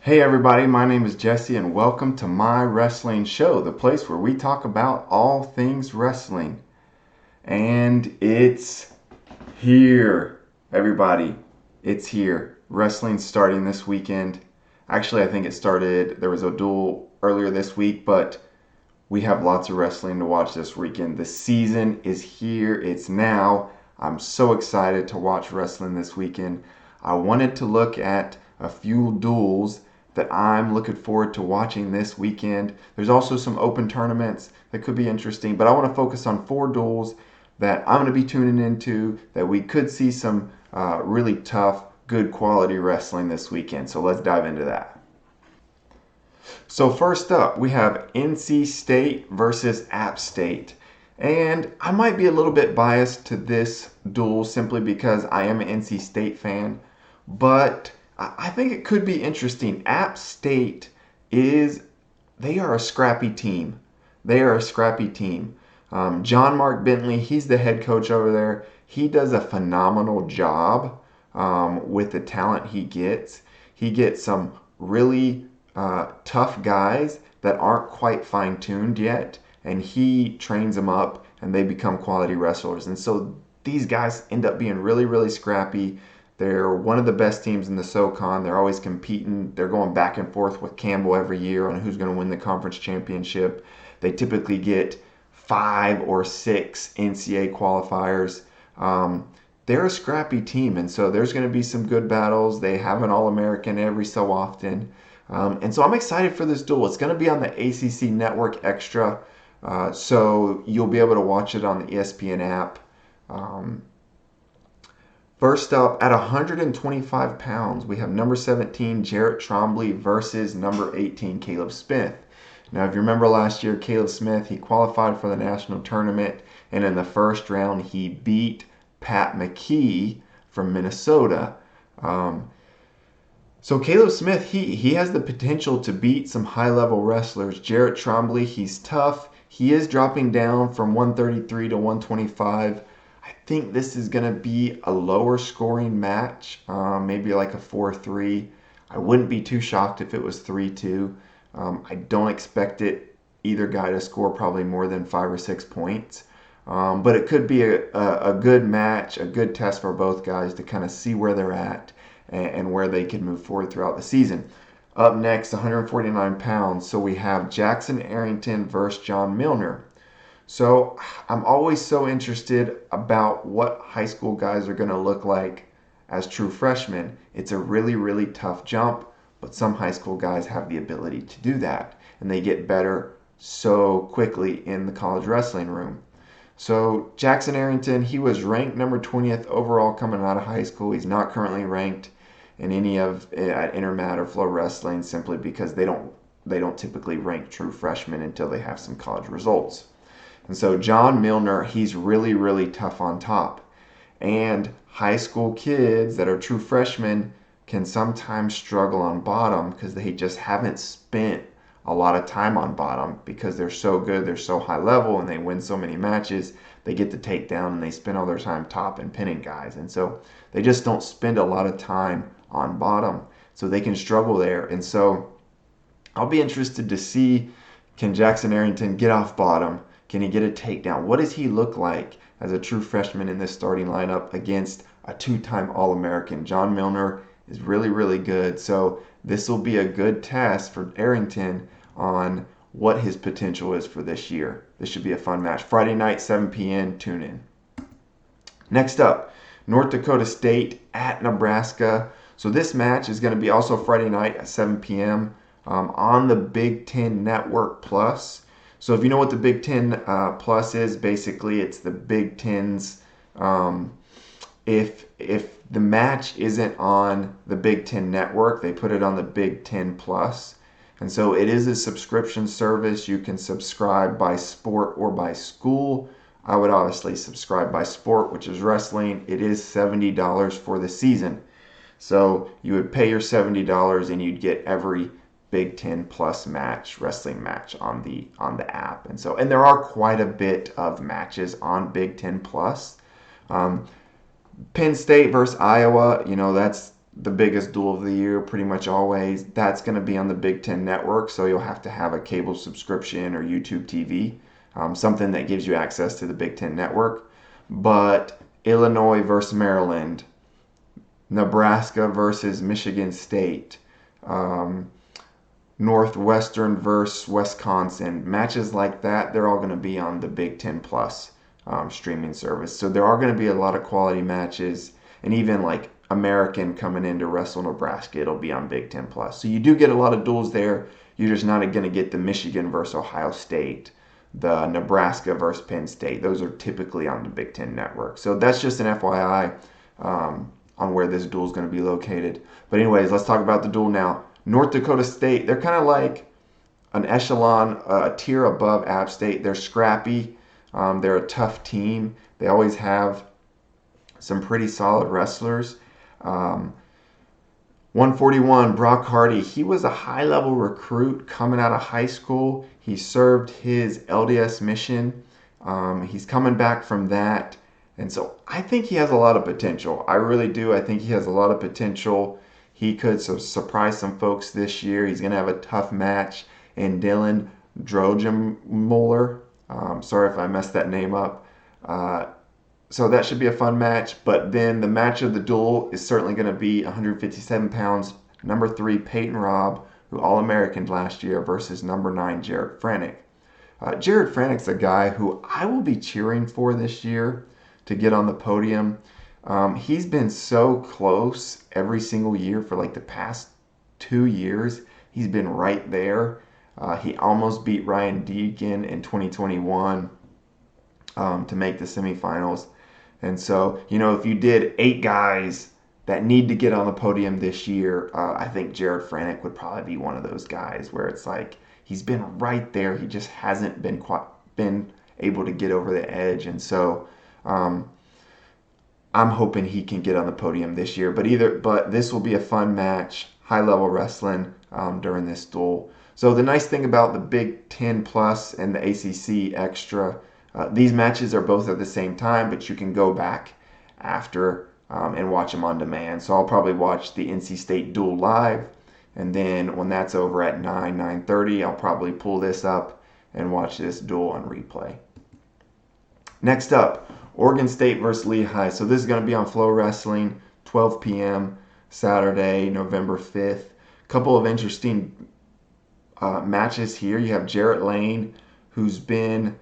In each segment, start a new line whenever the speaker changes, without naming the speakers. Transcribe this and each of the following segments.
Hey everybody, my name is Jesse and welcome to My Wrestling Show, the place where we talk about all things wrestling. And it's here, everybody. It's here. Wrestling's starting this weekend. Actually, I think there was a duel earlier this week, but we have lots of wrestling to watch this weekend. The season is here, it's now. I'm so excited to watch wrestling this weekend. I wanted to look at a few duels that I'm looking forward to watching this weekend. There's also some open tournaments that could be interesting, but I want to focus on 4 duels that I'm going to be tuning into that we could see some really tough, good quality wrestling this weekend. So let's dive into that. So first up, we have NC State versus App State. And I might be a little bit biased to this duel simply because I am an NC State fan, but I think it could be interesting. App State they are a scrappy team. They are a scrappy team. John Mark Bentley, he's the head coach over there. He does a phenomenal job with the talent he gets. He gets some really tough guys that aren't quite fine-tuned yet, and he trains them up and they become quality wrestlers. And so these guys end up being really, really scrappy. They're one of the best teams in the SoCon. They're always competing. They're going back and forth with Campbell every year on who's going to win the conference championship. They typically get 5 or 6 NCAA qualifiers. They're a scrappy team, and so there's going to be some good battles. They have an All-American every so often. And so I'm excited for this duel. It's going to be on the ACC Network Extra, so you'll be able to watch it on the ESPN app. First up, at 125 pounds, we have number 17, Jarrett Trombley versus number 18, Caleb Smith. Now, if you remember last year, Caleb Smith, he qualified for the national tournament, and in the first round, he beat Pat McKee from Minnesota. So Caleb Smith, he has the potential to beat some high-level wrestlers. Jarrett Trombley, he's tough. He is dropping down from 133 to 125. I think this is going to be a lower scoring match, maybe like a 4-3. I wouldn't be too shocked if it was 3-2. I don't expect either guy to score probably more than 5 or 6 points. But it could be a good match, a good test for both guys to kind of see where they're at and where they can move forward throughout the season. Up next, 149 pounds. So we have Jackson Arrington versus John Milner. So I'm always so interested about what high school guys are going to look like as true freshmen. It's a really, really tough jump, but some high school guys have the ability to do that, and they get better so quickly in the college wrestling room. So Jackson Arrington, he was ranked number 20th overall coming out of high school. He's not currently ranked in any of at Intermat or Flow Wrestling simply because they don't typically rank true freshmen until they have some college results. And so John Milner, he's really, really tough on top. And high school kids that are true freshmen can sometimes struggle on bottom because they just haven't spent a lot of time on bottom because they're so good, they're so high level, and they win so many matches. They get to take down and they spend all their time top and pinning guys. And so they just don't spend a lot of time on bottom. So they can struggle there. And so I'll be interested to see, can Jackson Arrington get off bottom? Can he get a takedown? What does he look like as a true freshman in this starting lineup against a 2-time All-American? John Milner is really, really good. So this will be a good test for Arrington on what his potential is for this year. This should be a fun match. Friday night, 7 p.m. Tune in. Next up, North Dakota State at Nebraska. So this match is going to be also Friday night at 7 p.m. On the Big Ten Network Plus. So if you know what the Big Ten Plus is, basically it's the Big Ten's. If the match isn't on the Big Ten Network, they put it on the Big Ten Plus. And so it is a subscription service. You can subscribe by sport or by school. I would obviously subscribe by sport, which is wrestling. It is $70 for the season. So you would pay your $70 and you'd get every Big Ten Plus match, wrestling match on the app. And there are quite a bit of matches on Big Ten Plus. Penn State versus Iowa, the biggest duel of the year pretty much always. That's going to be on the Big Ten Network, so you'll have to have a cable subscription or YouTube TV, something that gives you access to the Big Ten Network. But Illinois versus Maryland, Nebraska versus Michigan State, um, Northwestern versus Wisconsin, matches like that, they're all going to be on the Big Ten Plus streaming service. So there are going to be a lot of quality matches, and even like American coming in to wrestle Nebraska, it'll be on Big Ten Plus. So you do get a lot of duels there. You're just not going to get the Michigan versus Ohio State, the Nebraska versus Penn State. Those are typically on the Big Ten Network. So that's just an FYI on where this duel is going to be located. But anyways, let's talk about the duel now. North Dakota State, they're kind of like an echelon, a tier above App State. They're scrappy. They're a tough team. They always have some pretty solid wrestlers. 141, Brock Hardy. He was a high-level recruit coming out of high school. He served his LDS mission. He's coming back from that. And so I think he has a lot of potential. I really do. I think he has a lot of potential. He could surprise some folks this year. He's going to have a tough match in Dylan Drogemuller. Sorry if I messed that name up. So that should be a fun match. But then the match of the duel is certainly going to be 157 pounds, number 3 Peyton Robb, who All-Americaned last year, versus number 9 Jared Franick. Jared Franick's a guy who I will be cheering for this year to get on the podium. He's been so close every single year for like the past 2 years. He's been right there. He almost beat Ryan Deegan in 2021 to make the semifinals. And so, if you did 8 guys that need to get on the podium this year, I think Jared Franick would probably be one of those guys where it's like he's been right there. He just hasn't been able to get over the edge. And so I'm hoping he can get on the podium this year. But this will be a fun match, high level wrestling during this duel. So the nice thing about the Big Ten Plus and the ACC Extra, these matches are both at the same time, but you can go back after and watch them on demand. So I'll probably watch the NC State duel live, and then when that's over at 9:30, I'll probably pull this up and watch this duel on replay. Next up, Oregon State versus Lehigh. So this is going to be on Flow Wrestling, 12 p.m. Saturday, November 5th. Couple of interesting matches here. You have Jarrett Lane, who's been,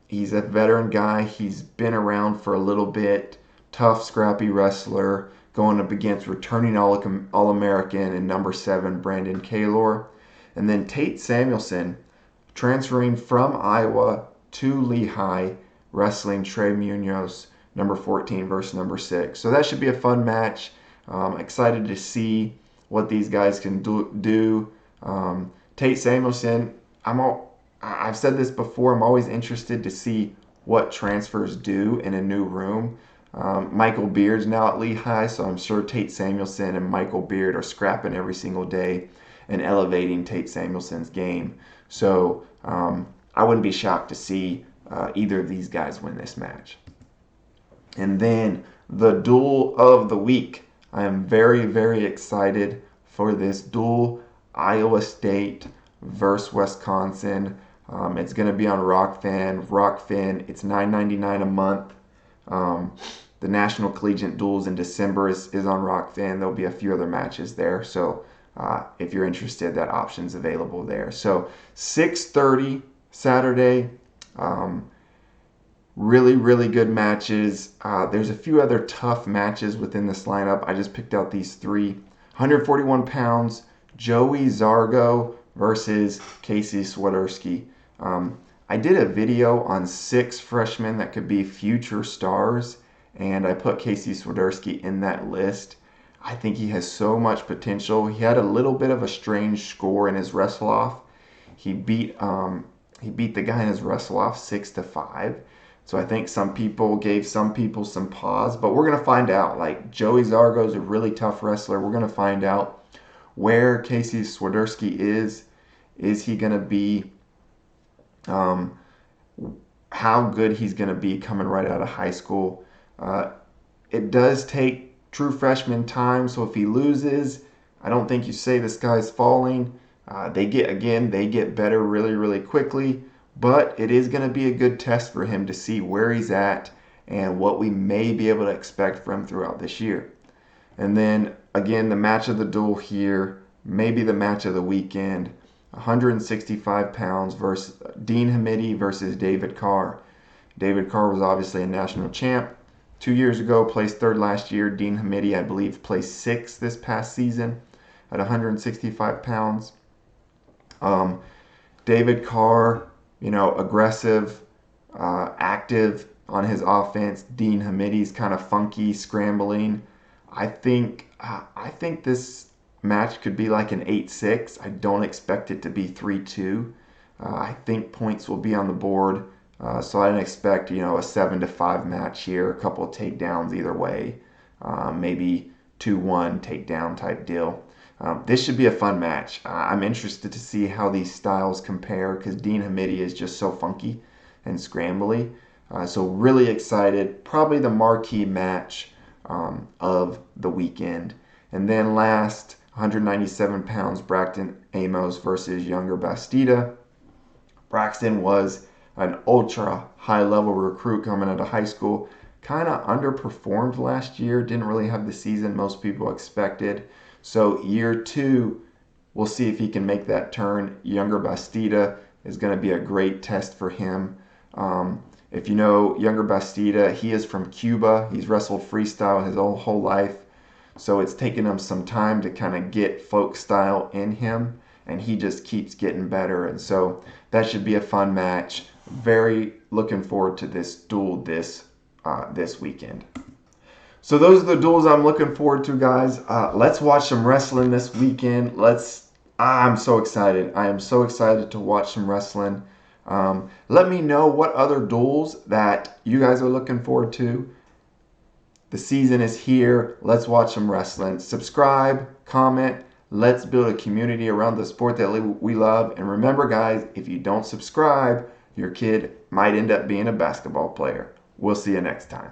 he's a veteran guy. He's been around for a little bit. Tough, scrappy wrestler going up against returning All-American and number 7 Brandon Kaylor. And then Tate Samuelson, transferring from Iowa to Lehigh, wrestling Trey Munoz, number 14 versus number 6. So that should be a fun match. Excited to see what these guys can do. Tate Samuelson, I've said this before, I'm always interested to see what transfers do in a new room. Michael Beard's now at Lehigh, so I'm sure Tate Samuelson and Michael Beard are scrapping every single day and elevating Tate Samuelson's game. So I wouldn't be shocked to see either of these guys win this match. And then the duel of the week. I am very, very excited for this duel. Iowa State versus Wisconsin. It's going to be on Rockfin. It's $9.99 a month. The National Collegiate Duels in December is on Rockfin. There'll be a few other matches there. So if you're interested, that option's available there. So 6:30 Saturday. Really, really good matches. There's a few other tough matches within this lineup. I just picked out these 3. 141 pounds, Joey Zargo versus Casey Swiderski. I did a video on 6 freshmen that could be future stars, and I put Casey Swiderski in that list. I think he has so much potential. He had a little bit of a strange score in his wrestle-off. He beat the guy in his wrestle-off 6-5. So I think some people gave some people some pause, but we're going to find out. Like, Joey Zargo is a really tough wrestler. We're going to find out where Casey Swiderski is. Is he going to be, how good he's going to be coming right out of high school. It does take true freshman time. So if he loses, I don't think you say the sky's falling. They get better really, really quickly. But it is going to be a good test for him to see where he's at and what we may be able to expect from him throughout this year. And then again, the match of the duel here, maybe the match of the weekend. 165 pounds versus Dean Hamidi versus David Carr. David Carr was obviously a national champ 2 years ago, placed third last year. Dean Hamidi, I believe, placed sixth this past season at 165 pounds. David Carr, aggressive, active on his offense. Dean Hamidi's kind of funky, scrambling. I think this match could be like an 8-6. I don't expect it to be 3-2. I think points will be on the board. So I didn't expect, a 7-5 match here, a couple of takedowns either way, maybe 2-1 takedown type deal. This should be a fun match. I'm interested to see how these styles compare because Dean Hamidi is just so funky and scrambly. So really excited. Probably the marquee match of the weekend. And then last, 197 pounds, Braxton Amos versus Younger Bastida. Braxton was an ultra high level recruit coming out of high school. Kind of underperformed last year. Didn't really have the season most people expected. So year 2, we'll see if he can make that turn. Younger Bastida is going to be a great test for him. If you know Younger Bastida, he is from Cuba. He's wrestled freestyle his whole life. So it's taken him some time to kind of get folk style in him. And he just keeps getting better. And so that should be a fun match. Very looking forward to this duel this weekend. So those are the duels I'm looking forward to, guys. Let's watch some wrestling this weekend. I'm so excited. I am so excited to watch some wrestling. Let me know what other duels that you guys are looking forward to. The season is here. Let's watch some wrestling. Subscribe, comment. Let's build a community around the sport that we love. And remember, guys, if you don't subscribe, your kid might end up being a basketball player. We'll see you next time.